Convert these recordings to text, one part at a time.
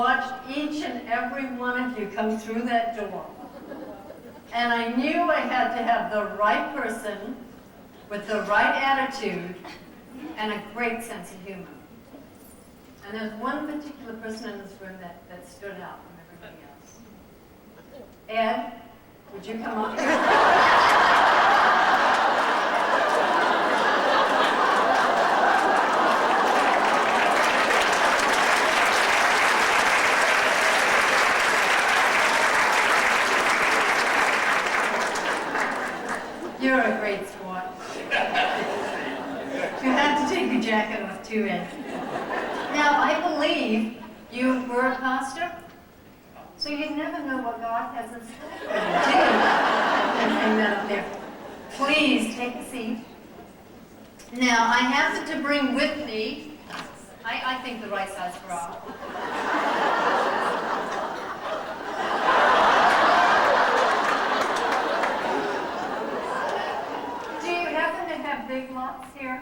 watched each and every one of you come through that door. And I knew I had to have the right person with the right attitude and a great sense of humor. And there's one particular person in this room that stood out from everybody else. Ed, would you come up here? You're a great sport. You had to take your jacket off too, Ed. Now, I believe you were a pastor, so you never know what God has in store for you, do you? Hang that up there. Please take a seat. Now, I happened to bring with me, I think, the right size bra. Big lots here.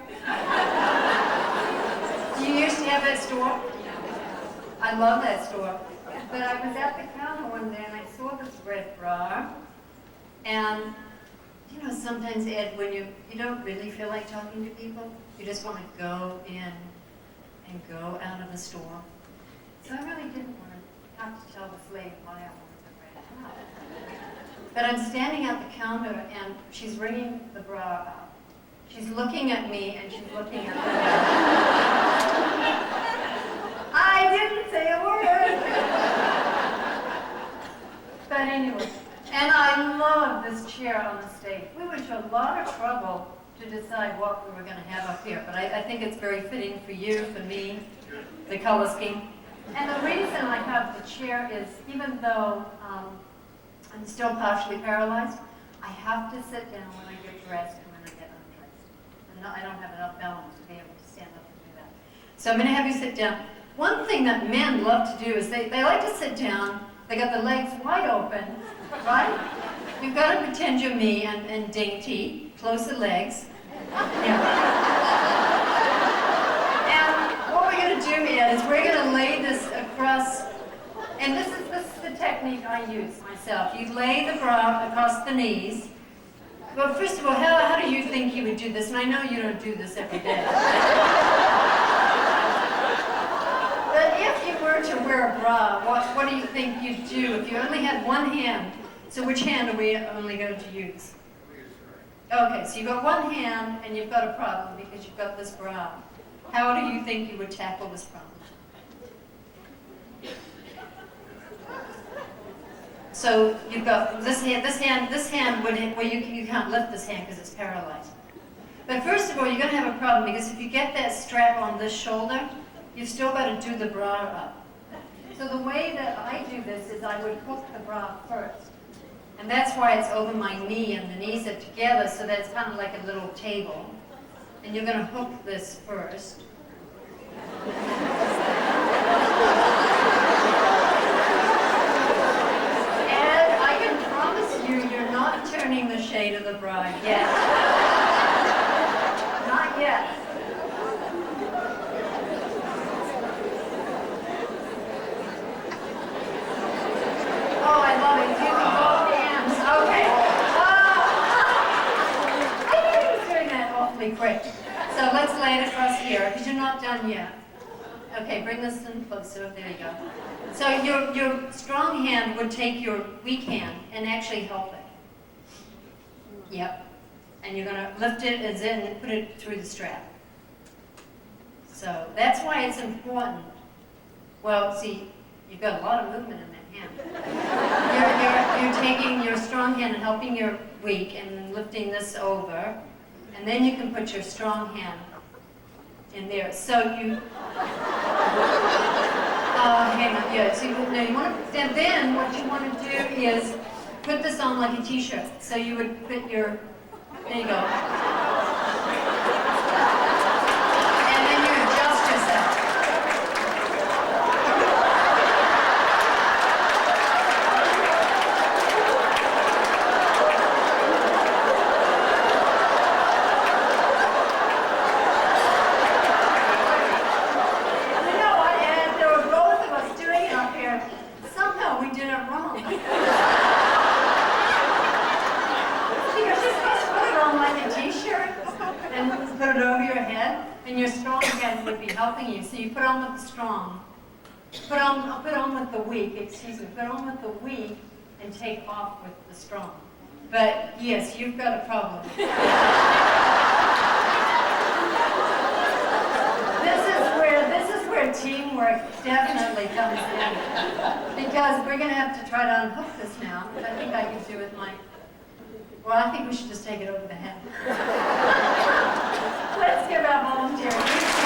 You used to have that store? I love that store. But I was at the counter one day and I saw this red bra. And, you know, sometimes, Ed, when you don't really feel like talking to people, you just want to go in and go out of the store. So I really didn't want to have to tell this lady why I wanted the red bra. But I'm standing at the counter and she's ringing the bra up. She's looking at me and she's looking at me. I didn't say a word. But anyway, and I love this chair on the stage. We went to a lot of trouble to decide what we were going to have up here, but I think it's very fitting for you, for me, the color scheme. And the reason I have the chair is, even though I'm still partially paralyzed, I have to sit down when I get dressed. No, I don't have enough balance to be able to stand up and do that. So I'm going to have you sit down. One thing that men love to do is they like to sit down. They got the legs wide open, right? You've got to pretend you're me and dainty. Close the legs. Yeah. And what we're going to do is we're going to lay this across, and this is the technique I use myself. You lay the bra across the knees. Well, first of all, how do you think you would do this? And I know you don't do this every day. But if you were to wear a bra, what do you think you'd do if you only had one hand? So which hand are we only going to use? Okay, so you've got one hand and you've got a problem because you've got this bra. How do you think you would tackle this problem? So you've got this hand where you can't lift this hand because it's paralyzed. But first of all, you're going to have a problem because if you get that strap on this shoulder, you've still got to do the bra up. So the way that I do this is I would hook the bra first. And that's why it's over my knee and the knees are together, so that it's kind of like a little table. And you're going to hook this first. Turning the shade of the bra yet. Not yet. Oh, I love it. Using both hands. Okay. I think he was doing that awfully quick. So let's lay it across here, because you're not done yet. Okay, bring this in closer. There you go. So your strong hand would take your weak hand and actually help it. Yep. And you're going to lift it as in and put it through the strap. So that's why it's important. Well, see, you've got a lot of movement in that hand. You're taking your strong hand and helping your weak and lifting this over. And then you can put your strong hand in there. So you... hang on. Yeah, so you want to... And then what you want to do is put this on like a t-shirt. So you would put your... There you go. And then you adjust yourself. You know what, Ed? There were both of us doing it. and your strong hand would be helping you. So you put on with the strong. Put on with the weak, excuse me. Put on with the weak and take off with the strong. But yes, you've got a problem. This is where teamwork definitely comes in. Because we're going to have to try to unhook this now. I think I can do it well, I think we should just take it over the head. Let's give our volunteers.